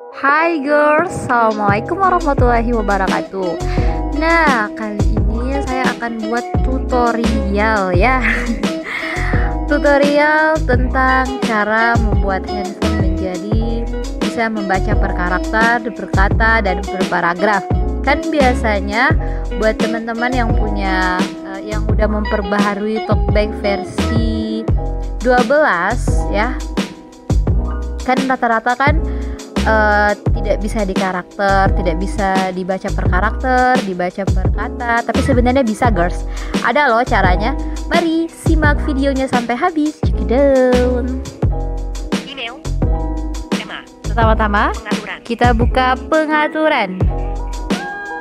Hai girls, Assalamualaikum warahmatullahi wabarakatuh. Nah, kali ini saya akan buat tutorial ya. Tutorial tentang cara membuat handphone menjadi bisa membaca per karakter, berkata, dan berparagraf. Kan biasanya buat teman-teman yang punya yang udah memperbaharui TalkBack versi 12 ya, kan rata-rata kan tidak bisa di karakter, tidak bisa dibaca per karakter, dibaca per kata, tapi sebenarnya bisa girls. Ada loh caranya. Mari simak videonya sampai habis. Check it out. Email, tema, Pertama-tama pengaturan, kita buka pengaturan.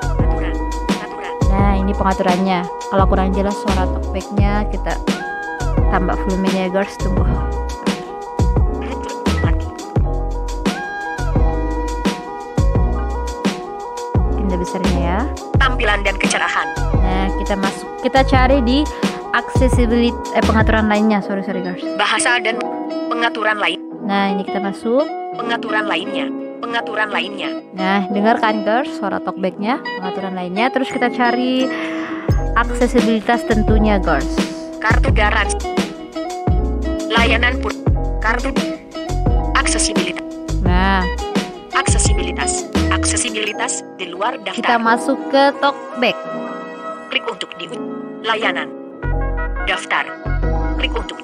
pengaturan, Nah, ini pengaturannya. Kalau kurang jelas suara talkbacknya, kita tambah volumenya girls. Tunggu. Bluetooth, mati, Pindah besarnya ya. tampilan dan kecerahan, Nah, kita cari di accessibility pengaturan lainnya. Sorry girls. bahasa dan pengaturan lain, Nah, ini kita masuk. pengaturan lainnya, Nah, dengarkan girls suara talkbacknya, pengaturan lainnya. Terus kita cari aksesibilitas tentunya girls. kartu garansi, layanan pun, kartu, aksesibilitas, Nah, aksesibilitas di luar kita daftar, masuk ke talkback. klik untuk layanan, daftar, klik untuk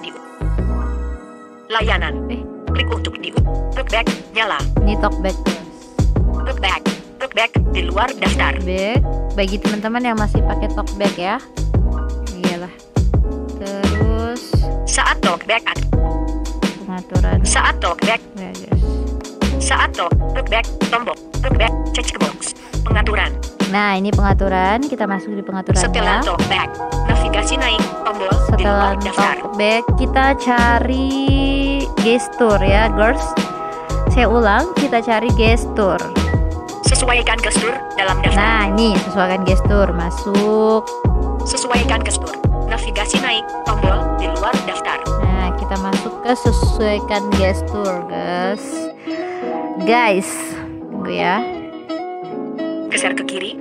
layanan, klik untuk talkback, nyala, Ini talkback girls. talkback di luar daftar, Talkback bagi teman-teman yang masih pakai talkback ya. Iyalah. Terus saat talkback, pengaturan. saat talkback, Ya guys. saat talkback, tombol, talkback, checkbox, pengaturan, Nah, ini pengaturan. Kita masuk di pengaturannya. setelah talkback, navigasi naik, tombol, di Setelah luar daftar, talkback kita cari gestur ya girls. Saya ulang, kita cari gestur. sesuaikan gestur dalam daftar, Nah, ini sesuaikan gestur. Masuk. sesuaikan gestur, navigasi naik, tombol, di luar daftar, Nah, kita masuk ke sesuaikan gestur guys. Tunggu ya. geser ke kiri,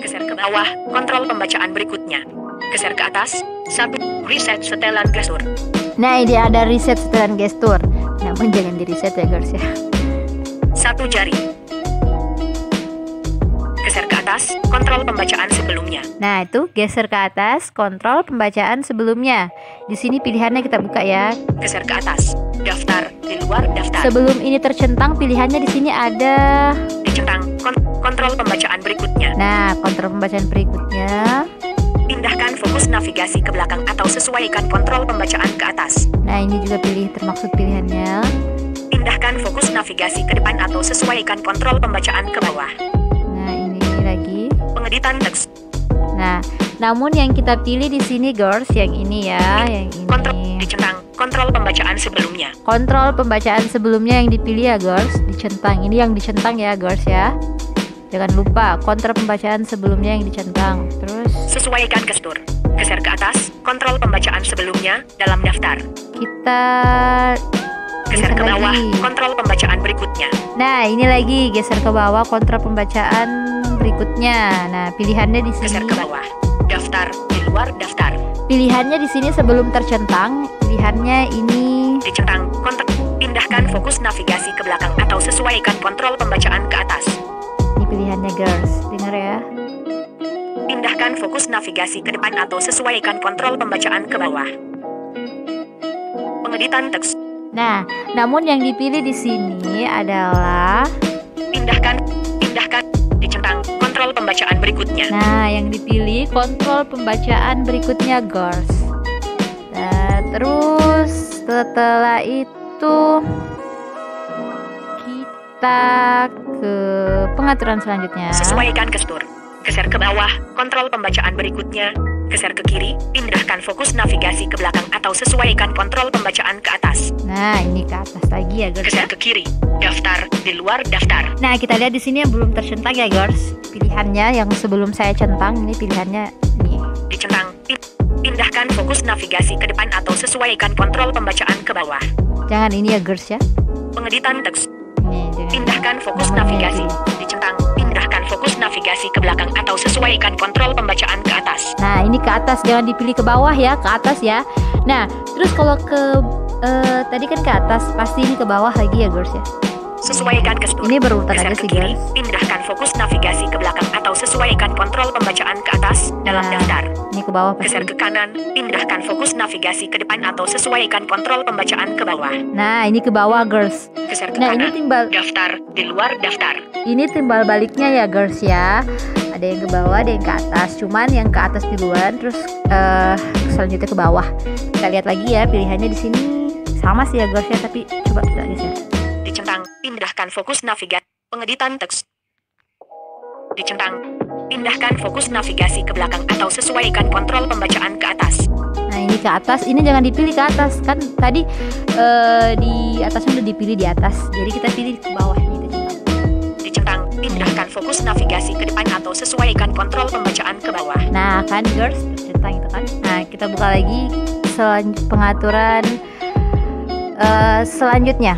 geser ke bawah, kontrol pembacaan berikutnya, geser ke atas, 1, reset setelan gestur, Nah, ini ada reset setelan gestur. Namun jangan di reset ya guys ya. 1 jari, geser ke atas, kontrol pembacaan sebelumnya, Nah, itu geser ke atas, kontrol pembacaan sebelumnya. Di sini pilihannya kita buka ya. geser ke atas, daftar, di luar daftar, Sebelum ini tercentang, pilihannya di sini ada. dicentang, kontrol pembacaan berikutnya, Nah, kontrol pembacaan berikutnya. pindahkan fokus navigasi ke belakang atau sesuaikan kontrol pembacaan ke atas, Nah, ini juga termaksud pilihannya. pindahkan fokus navigasi ke depan atau sesuaikan kontrol pembacaan ke bawah, Nah, ini lagi. pengeditan teks, Nah, namun yang kita pilih di sini girls, yang ini ya, yang kontrol, ini. dicentang, kontrol pembacaan sebelumnya, Kontrol pembacaan sebelumnya yang dipilih ya girls, dicentang. Ini yang dicentang ya girls ya. Jangan lupa kontrol pembacaan sebelumnya yang dicentang. Terus sesuaikan gestur, geser ke atas, kontrol pembacaan sebelumnya, dalam daftar, kita geser ke bawah, lagi. kontrol pembacaan berikutnya, Nah, ini lagi geser ke bawah kontrol pembacaan berikutnya. Nah, pilihannya di geser sini. ke bawah, daftar, di luar daftar, Pilihannya di sini sebelum tercentang. Pilihannya ini. dicentang, pindahkan fokus navigasi ke belakang atau sesuaikan kontrol pembacaan ke atas, Ini pilihannya girls. Dengar ya. pindahkan fokus navigasi ke depan atau sesuaikan kontrol pembacaan ke bawah, pengeditan teks, Nah, namun yang dipilih di sini adalah. pindahkan, dicentang, kontrol pembacaan berikutnya, Nah, yang dipilih kontrol pembacaan berikutnya girls. Nah, terus setelah itu kita ke pengaturan selanjutnya. sesuaikan gestur, geser ke bawah, kontrol pembacaan berikutnya, geser ke kiri, pindahkan fokus navigasi ke belakang atau sesuaikan kontrol pembacaan ke atas, Nah, ini ke atas lagi ya girls. geser ke kiri, daftar, di luar daftar, Nah, kita lihat di sini yang belum tercentang ya girls. Pilihannya yang sebelum saya centang, ini pilihannya nih. dicentang, pindahkan fokus navigasi ke depan atau sesuaikan kontrol pembacaan ke bawah, Jangan ini ya girls ya. pengeditan teks, Nih, jangan Pindahkan fokus Nomornya navigasi. itu. Dicentang, pindahkan fokus navigasi ke belakang atau sesuaikan kontrol pembacaan ke atas. Nah, ini ke atas, jangan dipilih ke bawah ya, ke atas ya. Nah, terus kalau ke tadi kan ke atas, pasti ini ke bawah lagi ya, girls ya. Sesuaikan gestur. Ini berurutan Geser aja ke sih, kiri, girls. pindahkan fokus navigasi ke belakang atau sesuaikan kontrol pembacaan ke atas dalam Nah, daftar. Ini ke bawah pasti. Geser ke kanan, pindahkan fokus navigasi ke depan atau sesuaikan kontrol pembacaan ke bawah. Nah, ini ke bawah, girls. Geser ke Nah, ini kanan, timbal daftar, di luar daftar. ini timbal baliknya ya, girls ya. Ada yang ke bawah, ada yang ke atas. Cuman yang ke atas duluan, terus selanjutnya ke bawah. Kita lihat lagi ya pilihannya di sini. Sama sih ya, girls ya, tapi coba kita geser. Dicentang, pindahkan fokus navigasi, pengeditan teks. Dicentang, pindahkan fokus navigasi ke belakang atau sesuaikan kontrol pembacaan ke atas. Nah, ini ke atas, ini jangan dipilih ke atas. Kan tadi di atasnya udah dipilih di atas. Jadi kita pilih ke bawah nih, Dicentang, pindahkan fokus navigasi ke depan atau sesuaikan kontrol pembacaan ke bawah. Nah, kan girls, tercentang itu kan. Nah, kita buka lagi pengaturan selanjutnya.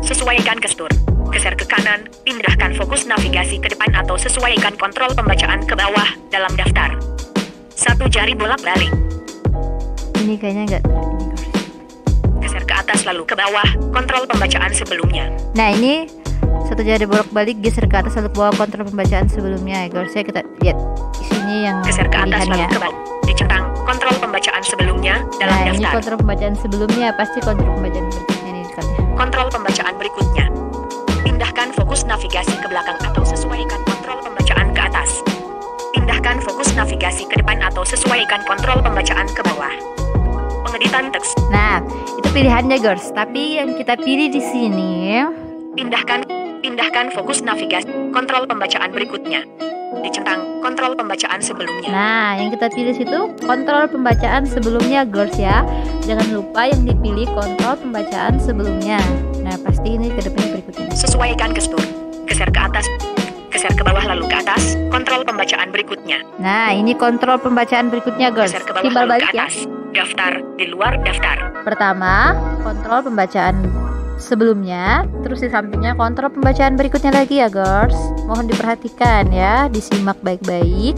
Sesuaikan gestur. Geser ke kanan, pindahkan fokus navigasi ke depan atau sesuaikan kontrol pembacaan ke bawah dalam daftar. Satu jari bolak-balik. Ini kayaknya enggak. Geser ke atas lalu ke bawah, kontrol pembacaan sebelumnya. Nah, ini satu jari bolak-balik, geser ke atas lalu ke bawah, kontrol pembacaan sebelumnya ya girls ya. Kita lihat di sini yang Geser ke atas lalu pilihannya. ke bawah. Dicentang, kontrol pembacaan sebelumnya dalam Nah, ini daftar. kontrol pembacaan sebelumnya, pasti kontrol pembacaan berikutnya nih dekatnya. Kontrol pembacaan berikutnya. Pindahkan fokus navigasi ke belakang atau sesuaikan kontrol pembacaan ke atas. Pindahkan fokus navigasi ke depan atau sesuaikan kontrol pembacaan ke bawah. Pengeditan teks. Nah, itu pilihannya girls. Tapi yang kita pilih di sini, Pindahkan fokus navigasi kontrol pembacaan berikutnya. Dicentang, kontrol pembacaan sebelumnya. nah yang kita pilih situ kontrol pembacaan sebelumnya girls ya. Jangan lupa yang dipilih kontrol pembacaan sebelumnya. Nah, pasti ini ke depannya berikutnya. Sesuaikan gestur. Geser ke atas. Geser ke bawah lalu ke atas. Kontrol pembacaan berikutnya. Nah, ini kontrol pembacaan berikutnya girls. Geser ke bawah Timbal lalu balik ke ya. atas. Daftar, di luar daftar. Pertama, kontrol pembacaan sebelumnya, terus di sampingnya kontrol pembacaan berikutnya lagi ya girls. Mohon diperhatikan ya, disimak baik-baik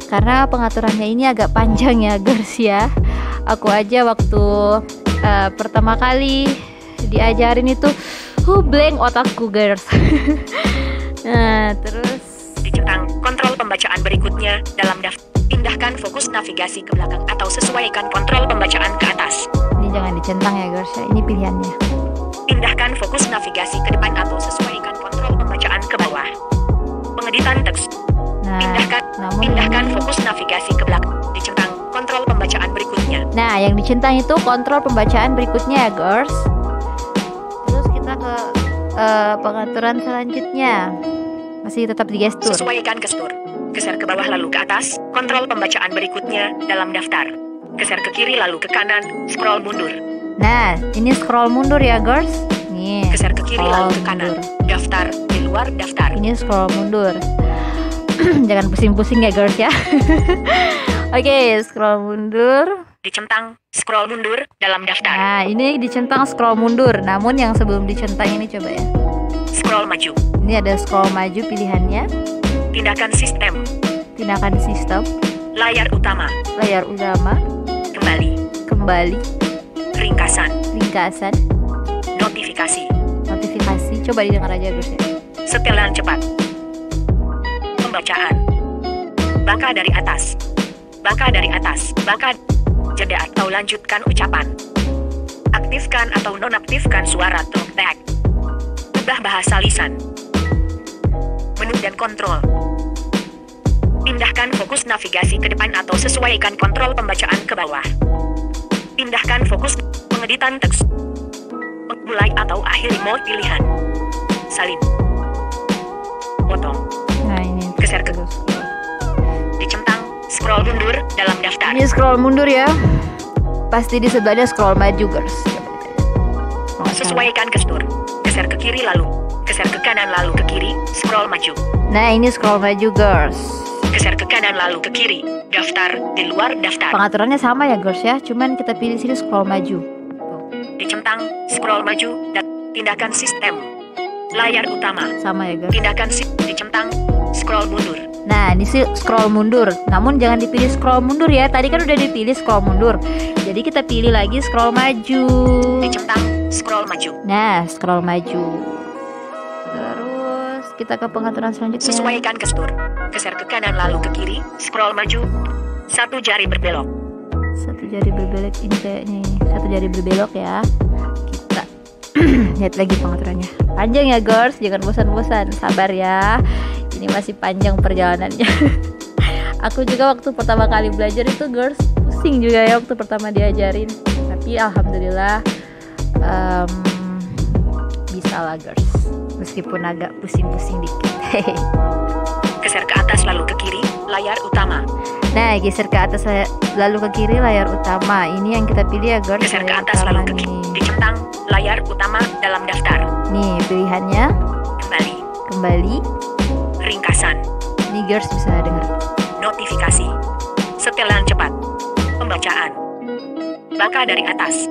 karena pengaturannya ini agak panjang ya girls ya. Aku aja waktu pertama kali diajarin itu blank otakku girls. Nah, terus Dicentang, kontrol pembacaan berikutnya dalam daftar. Pindahkan fokus navigasi ke belakang atau sesuaikan kontrol pembacaan ke atas. ini jangan dicentang ya girls ya, ini pilihannya. Pindahkan fokus navigasi ke depan atau sesuaikan kontrol pembacaan ke bawah. Pengeditan teks. Nah, namun Pindahkan ini- fokus navigasi ke belakang. Dicentang, kontrol pembacaan berikutnya. Nah, yang dicentang itu kontrol pembacaan berikutnya ya, girls. Terus kita ke pengaturan selanjutnya. Masih tetap di gestur. Sesuaikan gestur. Geser ke bawah lalu ke atas. Kontrol pembacaan berikutnya dalam daftar. Geser ke kiri lalu ke kanan. Scroll mundur. Nah, ini scroll mundur ya, girls. Nih. Geser ke kiri scroll lalu ke kanan. mundur. Daftar, di luar daftar. Ini scroll mundur. Jangan pusing-pusing ya, girls ya. Oke, scroll mundur. Dicentang, scroll mundur dalam daftar. Nah, ini dicentang scroll mundur. Namun yang sebelum dicentang ini coba ya. Scroll maju. Ini ada scroll maju pilihannya. Tindakan sistem. Tindakan sistem, Layar utama. layar utama, kembali, Ringkasan. ringkasan, Notifikasi. notifikasi. Coba didengar aja guys ya. Setelan cepat. Pembacaan. Bangka dari atas. Bangka dari atas. Bangka. Jeda atau lanjutkan ucapan. Aktifkan atau nonaktifkan suara talkback. Ubah bahasa lisan. Menu dan kontrol. Pindahkan fokus navigasi ke depan atau sesuaikan kontrol pembacaan ke bawah. Pindahkan fokus pengeditan teks. Mulai atau akhiri mode pilihan. Salin. Potong. Nah, ini Geser ke- terus. Dicentang, scroll mundur dalam daftar. Ini scroll mundur ya. Pasti di sebelahnya scroll maju guys. Coba. Sesuaikan gestur. Geser ke kiri lalu. Geser ke kanan lalu ke kiri, scroll maju. Nah, ini scroll maju girls. Geser ke kanan lalu ke kiri, daftar, di luar daftar. Pengaturannya sama ya girls ya. Cuman kita pilih sini scroll maju. Dicentang, scroll maju, dan tindakan sistem. layar utama. Sama ya guys. Tindakan dicentang, scroll mundur. Nah ini sih scroll mundur, namun jangan dipilih scroll mundur ya. Tadi kan udah dipilih scroll mundur, jadi kita pilih lagi scroll maju. Dicentang, scroll maju. Nah scroll maju. Terus kita ke pengaturan selanjutnya. Sesuaikan gestur. Geser ke kanan lalu ke kiri, scroll maju. Satu jari berbelok. Satu jari berbelok ini kayaknya ini. Satu jari berbelok ya. Kita lihat lagi pengaturannya. Panjang ya girls, jangan bosan-bosan, sabar ya. Ini masih panjang perjalanannya. Aku juga waktu pertama kali belajar itu girls pusing juga ya waktu pertama diajarin. Tapi alhamdulillah bisa lah girls, meskipun agak pusing-pusing dikit. Geser ke atas lalu ke kiri, layar utama. Nah geser ke atas lalu ke kiri layar utama. Ini yang kita pilih ya girls. Geser ke atas lalu ke kiri, dicentang layar utama dalam daftar. Nih pilihannya. Kembali. Ringkasan. Ini girls bisa dengar. Notifikasi. Setelan cepat. Pembacaan. Bangka dari atas.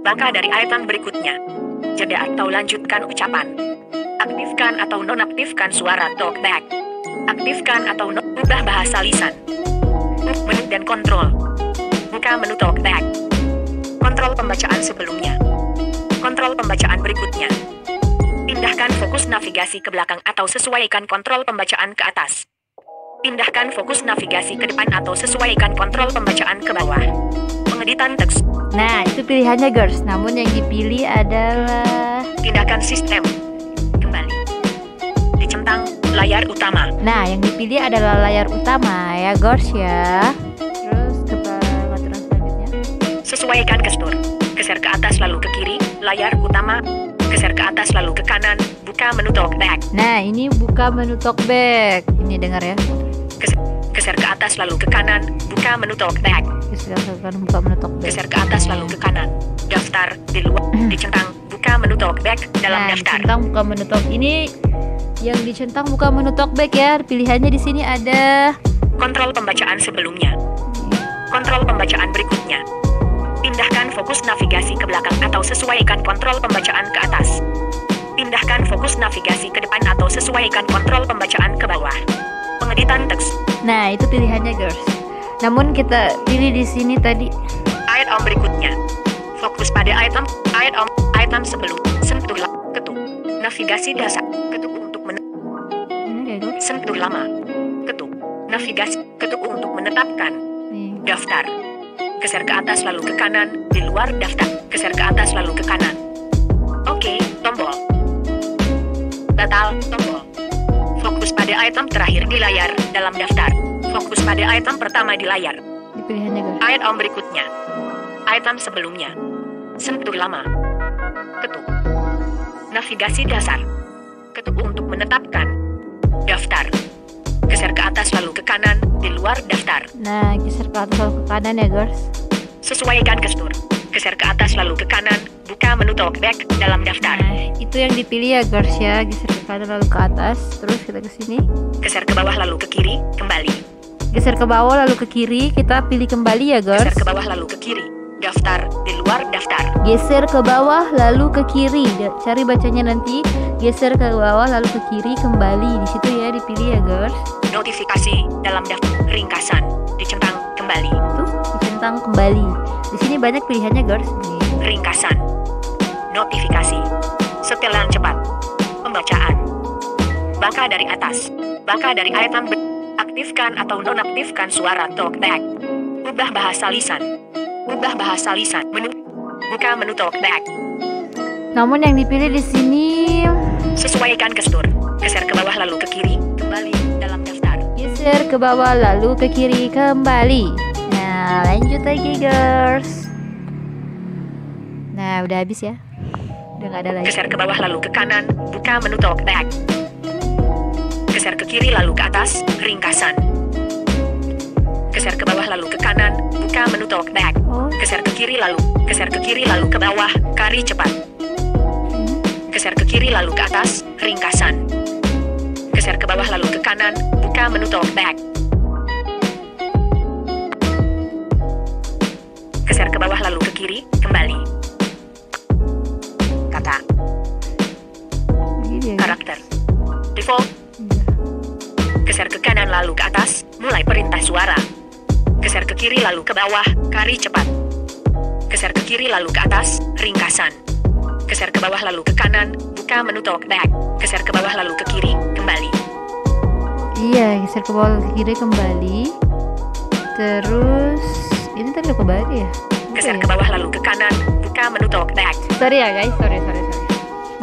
Bangka dari item berikutnya. Jeda atau lanjutkan ucapan. Aktifkan atau nonaktifkan suara talkback. Aktifkan atau ubah bahasa lisan. Menu dan kontrol. Buka menu talkback. Kontrol pembacaan sebelumnya. Kontrol pembacaan berikutnya. Pindahkan fokus navigasi ke belakang atau sesuaikan kontrol pembacaan ke atas. Pindahkan fokus navigasi ke depan atau sesuaikan kontrol pembacaan ke bawah. Pengeditan teks. Nah, itu pilihannya girls. Namun yang dipilih adalah tindakan sistem. Kembali. Dicentang layar utama. Nah, yang dipilih adalah layar utama ya girls ya. Terus ke pengaturan selanjutnya. Sesuaikan gestur. Geser ke atas lalu ke kiri, layar utama. Geser ke atas lalu ke kanan, buka menu talkback. Nah, ini buka menu talkback. Ini dengar ya. Geser ke atas lalu ke kanan, buka menu talkback. Geser ke kanan, buka menu talkback. Geser ke atas lalu ke kanan. Daftar di luar, dicentang, buka menu talkback dalam daftar. Dicentang buka menu talk. Ini yang dicentang buka menu talkback ya. Pilihannya di sini ada kontrol pembacaan sebelumnya. Kontrol pembacaan berikutnya. Pindahkan fokus navigasi ke belakang atau sesuaikan kontrol pembacaan ke atas. Pindahkan fokus navigasi ke depan atau sesuaikan kontrol pembacaan ke bawah. Pengeditan teks. Nah, itu pilihannya girls. Namun kita pilih di sini tadi item berikutnya. Fokus pada item sebelum sentuh ketuk. Navigasi dasar ketuk untuk sentuh lama. Ketuk. Navigasi ketuk untuk menetapkan. Daftar. Geser ke atas lalu ke kanan, di luar daftar. Geser ke atas lalu ke kanan. Oke, tombol. Batal, tombol. Fokus pada item terakhir di layar, dalam daftar. Fokus pada item pertama di layar. Pilihannya guys. Item berikutnya. Item sebelumnya. Sentuh lama. Ketuk. Navigasi dasar. Ketuk untuk menetapkan. Daftar. Geser ke atas lalu ke kanan, di luar daftar. Nah, geser ke atas lalu ke kanan ya guys. Sesuaikan gestur. Geser ke atas lalu ke kanan, buka menu talkback dalam daftar. Nah, itu yang dipilih ya guys ya. Geser ke kanan lalu ke atas, terus kita ke sini. Geser ke bawah lalu ke kiri, kembali. Geser ke bawah lalu ke kiri, kita pilih kembali ya guys. Geser ke bawah lalu ke kiri, daftar, di luar daftar. Geser ke bawah lalu ke kiri. Cari bacanya nanti. Geser ke bawah lalu ke kiri, kembali. Di situ ya dipilih ya guys. Notifikasi dalam daftar ringkasan, dicentang kembali. Tuh, dicentang kembali. Di sini banyak pilihannya guys. Ringkasan. Notifikasi. Setelan cepat. Pembacaan. Bangka dari atas. Bangka dari item. Aktifkan atau nonaktifkan suara talkback. Ubah bahasa lisan. Ubah bahasa lisan. Menu. Buka menu talkback. Namun yang dipilih di sini sesuaikan gestur. Geser ke bawah lalu ke kiri, kembali dalam daftar. Geser ke bawah lalu ke kiri, kembali. Nah, lanjut lagi girls. Nah, udah habis ya. Udah gak ada lagi. Geser ke bawah lalu ke kanan, buka menu talkback. Geser ke kiri lalu ke atas, ringkasan. Geser ke bawah lalu ke kanan, buka menu talkback. Geser ke kiri lalu ke bawah, kari cepat. Geser ke kiri lalu ke atas, ringkasan. Geser ke bawah lalu ke kanan, buka menu talkback. Geser ke bawah lalu ke kiri, kembali. Kata. gini ya. Karakter. Default. Iya. Geser ke kanan lalu ke atas, mulai perintah suara. Geser ke kiri lalu ke bawah, kari cepat. Geser ke kiri lalu ke atas, ringkasan. Geser ke bawah lalu ke kanan, buka menu talkback. Geser ke bawah lalu ke kiri, kembali. Iya, geser ke bawah ke kiri kembali. Terus ini tadi udah kembali ya? Geser ke bawah lalu ke kanan, buka menu talkback. Sorry ya guys, sorry.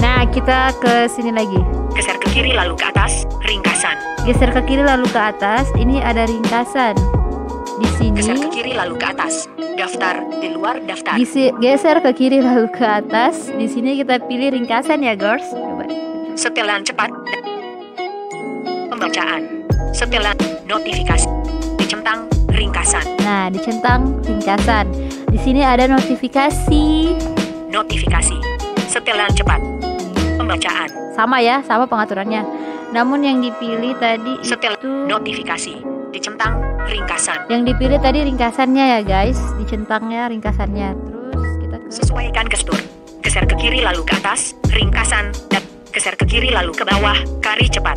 Nah, kita ke sini lagi. Geser ke kiri lalu ke atas, ringkasan. Geser ke kiri lalu ke atas, ini ada ringkasan. Di Geser ke sini kiri lalu ke atas, daftar, di luar daftar. geser ke kiri lalu ke atas. Di sini kita pilih ringkasan ya, girls. Coba. Setelan cepat. Pembacaan. Setelan notifikasi. Dicentang ringkasan. Nah, dicentang ringkasan. Di sini ada notifikasi. Notifikasi. Setelan cepat. Pembacaan. Sama ya, sama pengaturannya. Namun yang dipilih tadi Setel itu notifikasi. Dicentang ringkasan. yang dipilih tadi ringkasannya ya, guys. Dicentangnya ringkasannya. Terus kita ke Sesuaikan gestur. Geser ke kiri lalu ke atas, ringkasan. Geser ke kiri lalu ke bawah, kari cepat.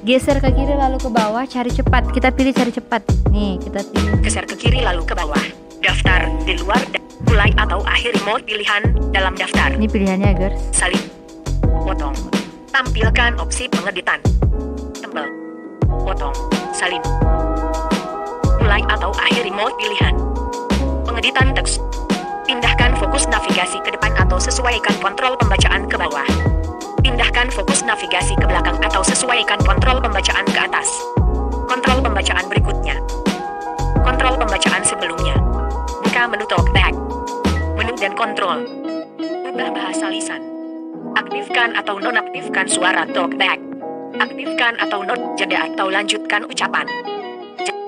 geser ke kiri lalu ke bawah, cari cepat. Kita pilih cari cepat. Nih, kita pilih. Geser ke kiri lalu ke bawah. Daftar, di luar, mulai atau akhir remote pilihan, dalam daftar. Ini pilihannya, guys. Salin. Potong. Tampilkan opsi pengeditan. Tembel. Potong. Salin. Mulai atau akhir remote pilihan. Pengeditan teks. Pindahkan fokus navigasi ke depan atau sesuaikan kontrol pembacaan ke bawah. Pindahkan fokus navigasi ke belakang atau sesuaikan kontrol pembacaan ke atas. Kontrol pembacaan berikutnya. Kontrol pembacaan sebelumnya. Buka menu talkback. Menu dan kontrol. Ubah bahasa lisan. Aktifkan atau nonaktifkan suara talkback. Aktifkan atau jeda atau lanjutkan ucapan.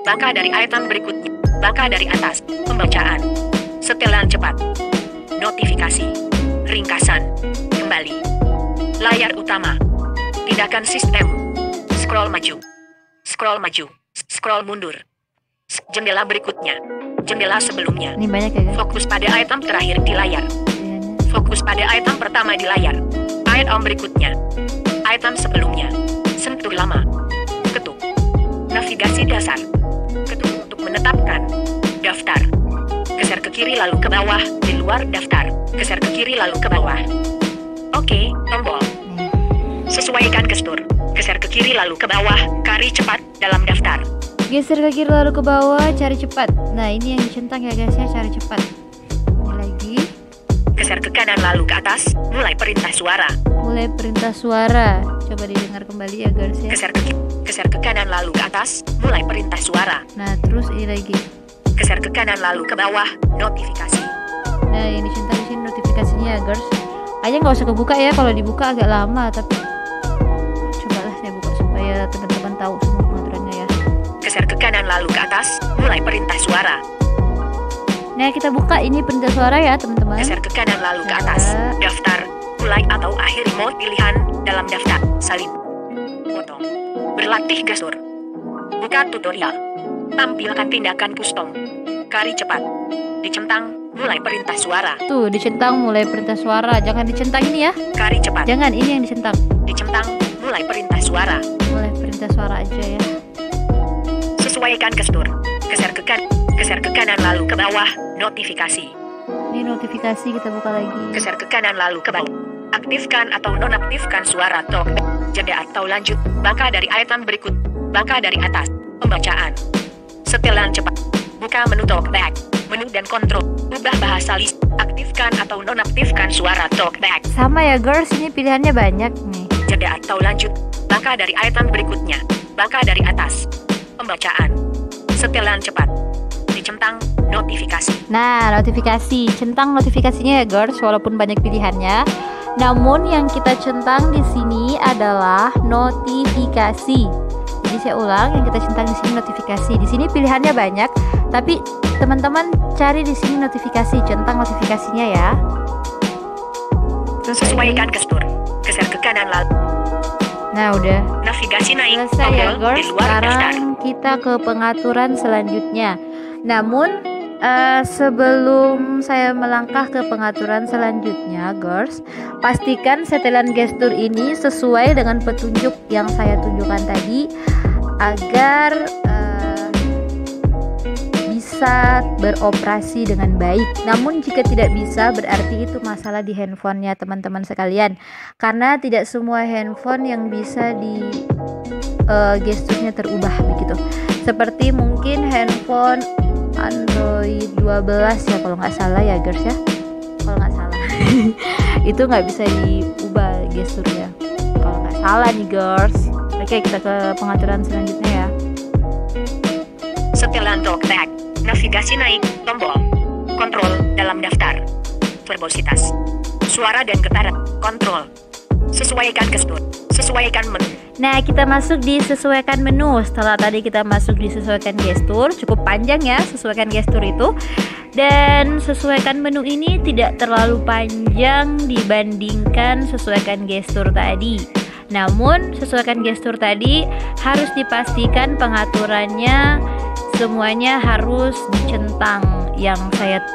Bangka dari item berikutnya. Bangka dari atas. Pembacaan. Setelan cepat. Notifikasi. Ringkasan. Kembali. Layar utama. Tindakan sistem. Scroll maju. Scroll maju. Scroll mundur. Jendela berikutnya. Jendela sebelumnya. Ini banyak ya, guys. Fokus pada item terakhir di layar. Pilihannya. Fokus pada item pertama di layar. Item berikutnya. Item sebelumnya. Sentuh lama. Ketuk. Navigasi dasar. Ketuk untuk menetapkan. Daftar. Geser ke kiri lalu ke bawah, di luar daftar. Geser ke kiri lalu ke bawah. Oke, tombol. Nih. Sesuaikan gestur. Geser ke kiri lalu ke bawah, kari cepat, dalam daftar. Geser ke kiri lalu ke bawah, cari cepat. Nah, ini yang dicentang ya, guys ya, cari cepat. Ini lagi. Geser ke kanan lalu ke atas, mulai perintah suara. Mulai perintah suara. Coba didengar kembali ya, guys ya. Geser ke kanan lalu ke atas, mulai perintah suara. Nah, terus ini lagi. Geser ke kanan lalu ke bawah, notifikasi. Nah, yang dicentang di sini notifikasinya ya, guys. Kayaknya nggak usah kebuka ya, kalau dibuka agak lama, tapi cobalah saya buka supaya teman-teman tahu semua pengaturannya ya. Geser ke kanan lalu ke atas, mulai perintah suara. Nah, kita buka ini perintah suara ya, teman-teman. Geser ke kanan lalu ke atas, daftar, mulai atau akhir remote pilihan, dalam daftar, salin. Potong. Berlatih gestur. Buka tutorial. Tampilkan tindakan custom. Kari cepat. Dicentang, mulai perintah suara. Tuh, dicentang mulai perintah suara. Jangan dicentang ini ya. Kari cepat. Jangan, ini yang dicentang. Dicentang, mulai perintah suara. Mulai perintah suara aja ya. Sesuaikan gestur. Geser ke kanan lalu ke bawah, notifikasi. Ini notifikasi, kita buka lagi. Geser ke kanan lalu ke bawah. Aktifkan atau nonaktifkan suara talkback. Jeda atau lanjut. Bangka dari item berikut. Bangka dari atas. Pembacaan. Setelan cepat. Buka menu talkback. Menu dan kontrol. Ubah bahasa list. Aktifkan atau nonaktifkan suara talkback. Sama ya, girls, ini pilihannya banyak nih. Jeda atau lanjut. Bangka dari item berikutnya. Bangka dari atas. Pembacaan. Setelan cepat. Dicentang. Notifikasi. Nah, notifikasi. Centang notifikasinya ya, girls, walaupun banyak pilihannya. Namun yang kita centang di sini adalah notifikasi. Jadi saya ulang, yang kita centang di sini notifikasi. Di sini pilihannya banyak, tapi teman-teman cari di sini notifikasi, centang notifikasinya ya. Terus Sesuaikan gestur. Geser ke kanan lalu. Nah, udah Navigasi naik. selesai ya, Tombol di girls. luar daftar. Sekarang kita ke pengaturan selanjutnya. Namun Sebelum saya melangkah ke pengaturan selanjutnya, girls, pastikan setelan gestur ini sesuai dengan petunjuk yang saya tunjukkan tadi agar bisa beroperasi dengan baik. Namun jika tidak bisa, berarti itu masalah di handphonenya teman-teman sekalian, karena tidak semua handphone yang bisa di gesturnya terubah begitu. Seperti mungkin handphone Android 12 ya kalau nggak salah ya girls ya, kalau nggak salah itu nggak bisa diubah gesturnya kalau nggak salah nih girls. Oke, kita ke pengaturan selanjutnya ya. Setelan talkback, navigasi naik, tombol kontrol dalam daftar, verbositas, suara dan getaran, kontrol, sesuaikan gestur, sesuaikan menu. Nah, kita masuk di sesuaikan menu. Setelah tadi kita masuk di sesuaikan gestur, cukup panjang ya sesuaikan gestur itu. Dan sesuaikan menu ini tidak terlalu panjang dibandingkan sesuaikan gestur tadi. Namun, sesuaikan gestur tadi harus dipastikan pengaturannya semuanya harus dicentang yang saya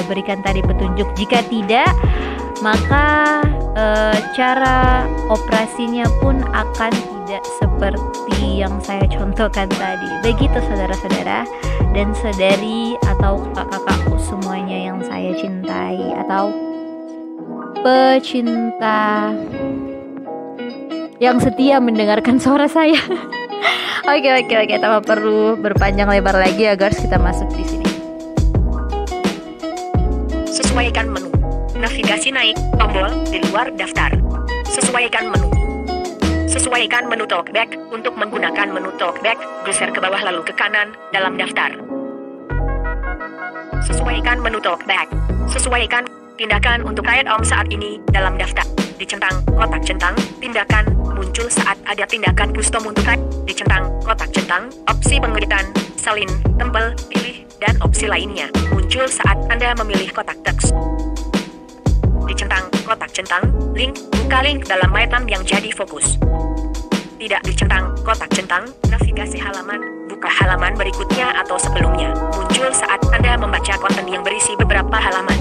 berikan tadi petunjuk. Jika tidak, maka cara operasinya pun akan tidak seperti yang saya contohkan tadi. Begitu saudara-saudara dan saudari atau kakak-kakakku semuanya yang saya cintai atau pecinta yang setia mendengarkan suara saya. Oke, tanpa perlu berpanjang lebar lagi ya guys, kita masuk di sini. Sesuaikan menu. Navigasi naik, tombol di luar daftar. Sesuaikan menu. Sesuaikan menu talkback. Untuk menggunakan menu talkback, geser ke bawah lalu ke kanan dalam daftar. Sesuaikan menu talkback. Sesuaikan tindakan untuk raid om saat ini dalam daftar. Dicentang kotak centang, tindakan muncul saat ada tindakan custom untuk raid. Dicentang kotak centang, opsi pengeditan, salin, tempel, pilih, dan opsi lainnya muncul saat Anda memilih kotak teks. Dicentang kotak centang, link, buka link dalam item yang jadi fokus. Tidak dicentang kotak centang, navigasi halaman, buka halaman berikutnya atau sebelumnya muncul saat Anda membaca konten yang berisi beberapa halaman.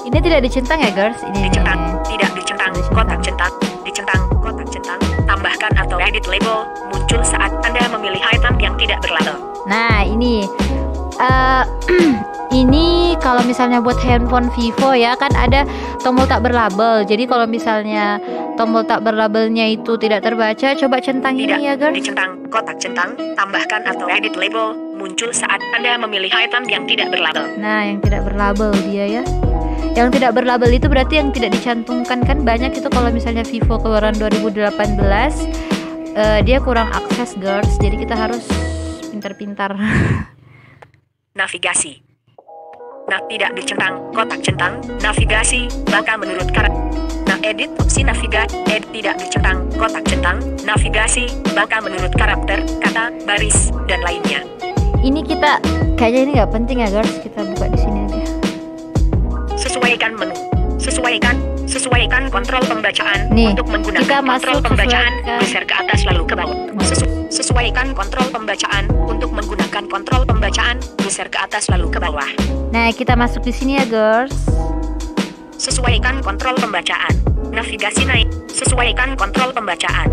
Ini tidak dicentang ya girls, ini dicentang, tidak dicentang kotak centang, dicentang kotak centang, tambahkan atau edit label muncul saat Anda memilih item yang tidak berlabel. Nah, ini ini kalau misalnya buat handphone Vivo ya kan ada tombol tak berlabel. Jadi kalau misalnya tombol tak berlabelnya itu tidak terbaca, coba centang tidak, ini ya guys. Dicentang kotak centang, tambahkan atau edit label muncul saat Anda memilih item yang tidak berlabel. Nah, yang tidak berlabel dia ya. Yang tidak berlabel itu berarti yang tidak dicantumkan, kan banyak itu kalau misalnya Vivo keluaran 2018 dia kurang akses girls. Jadi kita harus pintar-pintar. Navigasi. Nah, tidak dicentang kotak centang, navigasi, maka menurut karakter. Nah, edit opsi navigasi, tidak dicentang kotak centang, navigasi, maka menurut karakter, kata, baris, dan lainnya. Ini kita kayaknya ini nggak penting ya guys, kita buka di sini aja. Sesuaikan menu. Sesuaikan kontrol pembacaan. Nih, untuk menggunakan kita kontrol masuk pembacaan, sesuaikan. geser ke atas lalu ke bawah. Sesuaikan kontrol pembacaan. Untuk menggunakan kontrol pembacaan, geser ke atas lalu ke bawah. Nah, kita masuk di sini ya girls. Sesuaikan kontrol pembacaan. Navigasi naik. Sesuaikan kontrol pembacaan.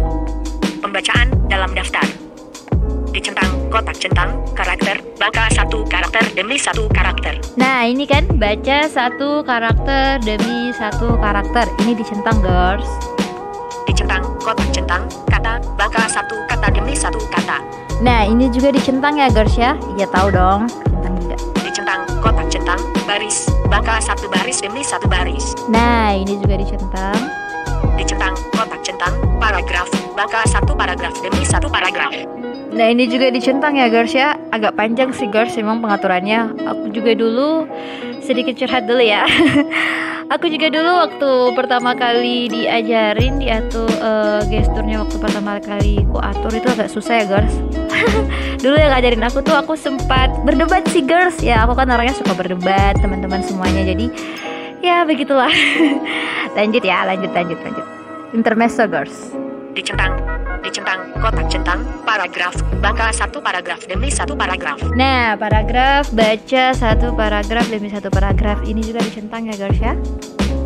Pembacaan dalam daftar. Dicentang kotak centang, karakter, baca satu karakter demi satu karakter. Nah, ini kan baca satu karakter demi satu karakter. Ini dicentang girls. Dicentang kotak centang, kata, baca satu kata demi satu kata. Nah, ini juga dicentang ya girls ya. Iya tahu dong, centang juga. Dicentang kotak centang, baris, baca satu baris demi satu baris. Nah, ini juga dicentang. Dicentang kotak centang, paragraf, baca satu paragraf demi satu paragraf. Nah, ini juga dicentang ya girls ya. Agak panjang sih girls memang pengaturannya. Aku juga dulu sedikit curhat dulu ya. Aku juga dulu waktu pertama kali diajarin diatur gesturnya, waktu pertama kali ku atur itu agak susah ya girls. Dulu yang ngajarin aku tuh aku sempat berdebat sih girls. Ya aku kan orangnya suka berdebat teman-teman semuanya. Jadi ya begitulah. Lanjut. Intermezzo girls. Dicentang dicentang, kotak centang, paragraf, baca satu paragraf demi satu paragraf. Nah, paragraf, baca satu paragraf demi satu paragraf. Ini juga dicentang ya guys ya.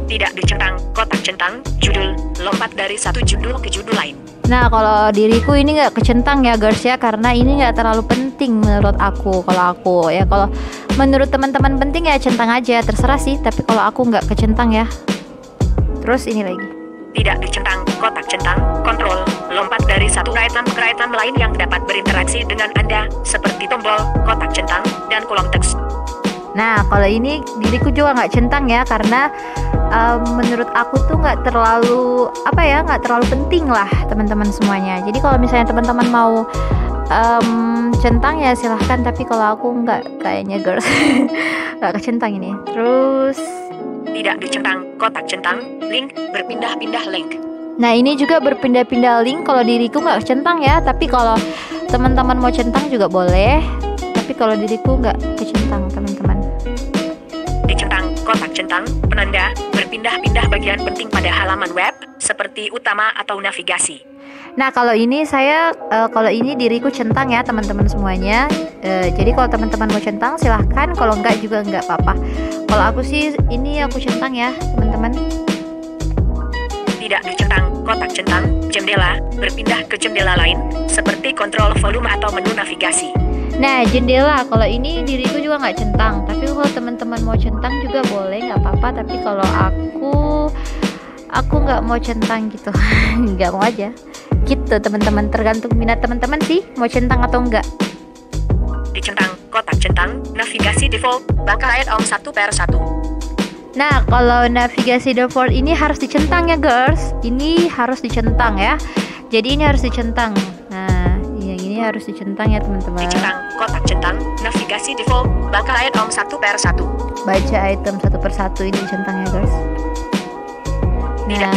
Tidak dicentang, kotak centang, judul, lompat dari satu judul ke judul lain. Nah, kalau diriku ini nggak kecentang ya guys ya, karena ini nggak terlalu penting menurut aku. Kalau aku ya, kalau menurut teman-teman penting ya centang aja, terserah sih. Tapi kalau aku nggak kecentang ya. Terus ini lagi. Tidak dicentang, kotak centang, kontrol, lompat dari satu item ke item lain yang dapat berinteraksi dengan Anda, seperti tombol, kotak centang, dan kolom teks. Nah, kalau ini diriku juga nggak centang ya, karena menurut aku tuh nggak terlalu nggak terlalu penting lah teman-teman semuanya. Jadi kalau misalnya teman-teman mau centang ya silahkan, tapi kalau aku nggak kayaknya girls nggak kecentang ini. Terus tidak dicentang, kotak centang, link, berpindah-pindah link. nah ini juga berpindah-pindah link. Kalau diriku nggak centang ya, tapi kalau teman-teman mau centang juga boleh, tapi kalau diriku nggak kecentang teman-teman. Dicentang, kotak centang, penanda, berpindah-pindah bagian penting pada halaman web, seperti utama atau navigasi. Nah kalau ini kalau ini diriku centang ya teman-teman semuanya. Jadi kalau teman-teman mau centang silahkan, kalau enggak juga enggak apa-apa. Kalau aku sih ini aku centang ya teman-teman. Tidak dicentang, kotak centang, jendela, berpindah ke jendela lain, seperti kontrol volume atau menu navigasi. Nah jendela, kalau ini diriku juga nggak centang, tapi kalau teman-teman mau centang juga boleh, nggak apa-apa. Tapi kalau aku nggak mau centang gitu nggak mau aja gitu teman-teman, tergantung minat teman-teman sih mau centang atau enggak. Dicentang, kotak centang, navigasi default, baca add-on 1/1. Nah kalau navigasi default ini harus dicentang ya girls, ini harus dicentang ya, jadi ini harus dicentang. Nah yang ini harus dicentang ya teman-teman. Dicentang, kotak centang, navigasi default, baca add-on 1/1. Baca item 1/1 ini dicentang ya guys. Nah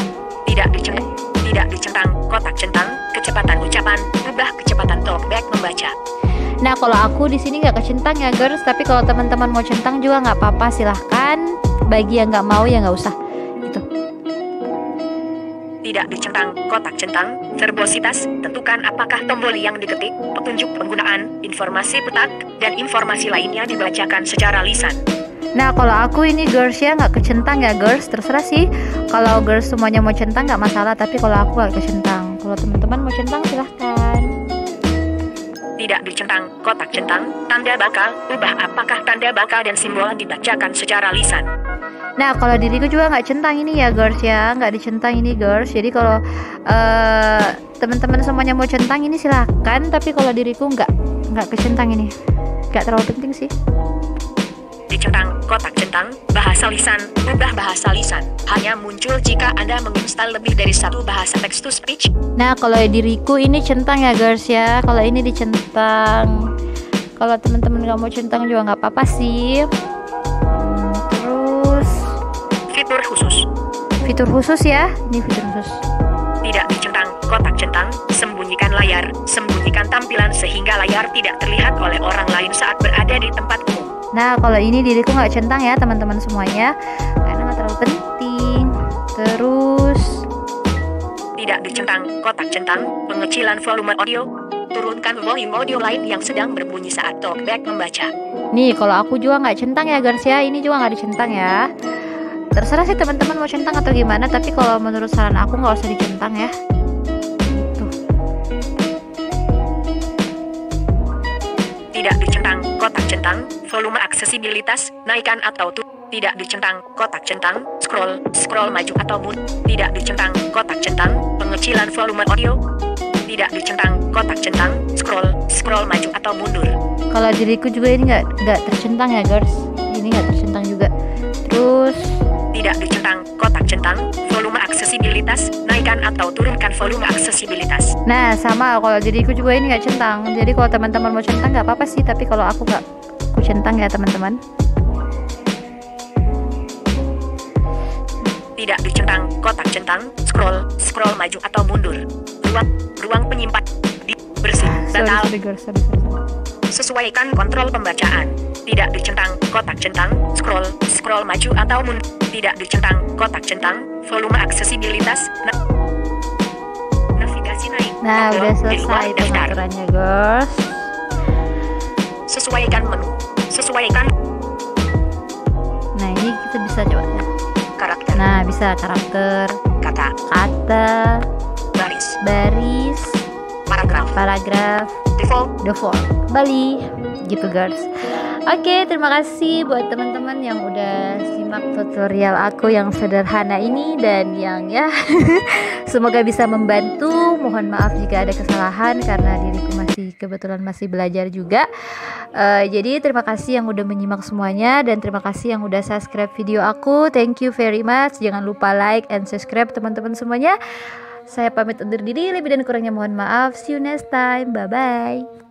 Tidak dicentang, kotak centang, kecepatan ucapan, ubah kecepatan talkback membaca. Nah kalau aku di sini nggak kecentang ya girls, tapi kalau teman-teman mau centang juga nggak apa-apa, silahkan. Bagi yang nggak mau ya nggak usah gitu. Tidak dicentang, kotak centang, verbositas, tentukan apakah tombol yang diketik, petunjuk penggunaan, informasi petak, dan informasi lainnya dibacakan secara lisan. Nah kalau aku ini girls ya nggak kecentang ya girls, terserah sih. Kalau girls semuanya mau centang nggak masalah, tapi kalau aku nggak kecentang. Kalau teman-teman mau centang silahkan. Tidak dicentang, kotak centang, tanda bakal, ubah apakah tanda bakal dan simbol dibacakan secara lisan. Nah kalau diriku juga nggak centang ini ya girls ya, nggak dicentang ini girls. Jadi kalau teman-teman semuanya mau centang ini silahkan, tapi kalau diriku nggak kecentang ini, nggak terlalu penting sih. Dicentang, kotak centang, bahasa lisan, ubah bahasa lisan, hanya muncul jika Anda menginstal lebih dari satu bahasa text to speech. Nah kalau diriku ini centang ya girls ya, kalau ini dicentang. Kalau teman-teman nggak mau centang juga nggak apa-apa sih. Terus fitur khusus ya, ini fitur khusus. Tidak dicentang, kotak centang, sembunyikan layar, sembunyikan tampilan sehingga layar tidak terlihat oleh orang lain saat berada di tempat umum. Nah kalau ini diriku nggak centang ya teman-teman semuanya, karena nggak terlalu penting. Terus tidak dicentang, kotak centang, pengecilan volume audio, turunkan volume audio lain yang sedang berbunyi saat talkback membaca. nih kalau aku juga nggak centang ya guys ya, ini juga nggak dicentang ya. Terserah sih teman-teman mau centang atau gimana, tapi kalau menurut saran aku nggak usah dicentang ya. Tidak dicentang, kotak centang, volume aksesibilitas, naikkan atau tidak dicentang, kotak centang, scroll maju atau mundur. Tidak dicentang, kotak centang, pengecilan volume audio. Tidak dicentang, kotak centang, scroll maju atau mundur. Kalau diriku juga ini nggak tercentang ya guys, ini nggak tercentang juga. Terus tidak dicentang, kotak centang, volume aksesibilitas, naikkan atau turunkan volume aksesibilitas. nah sama, kalau diriku juga ini nggak centang. Jadi kalau teman-teman mau centang nggak apa-apa sih, tapi kalau aku nggak, aku centang ya teman-teman. Tidak dicentang, kotak centang, scroll maju atau mundur. Ruang penyimpan bersih, batal. Sesuaikan kontrol pembacaan. Tidak dicentang, kotak centang, scroll maju atau mundur. Tidak dicentang, kotak centang, volume aksesibilitas, navigasi naik. Nah, Tombol udah di luar selesai daftar. pengaturannya, girls. Sesuaikan menu. Sesuaikan Nah, ini kita bisa coba ya. karakter. Nah, bisa karakter, Kata. kata, Baris. baris, Paragraf. paragraf, Default. default. Kembali gitu, girls. Oke, terima kasih buat teman-teman yang udah simak tutorial aku yang sederhana ini dan yang ya semoga bisa membantu. Mohon maaf jika ada kesalahan karena diriku kebetulan masih belajar juga. Jadi terima kasih yang udah menyimak semuanya dan terima kasih yang udah subscribe video aku. Thank you very much. Jangan lupa like and subscribe teman-teman semuanya. Saya pamit undur diri, lebih dan kurangnya mohon maaf. See you next time. Bye bye.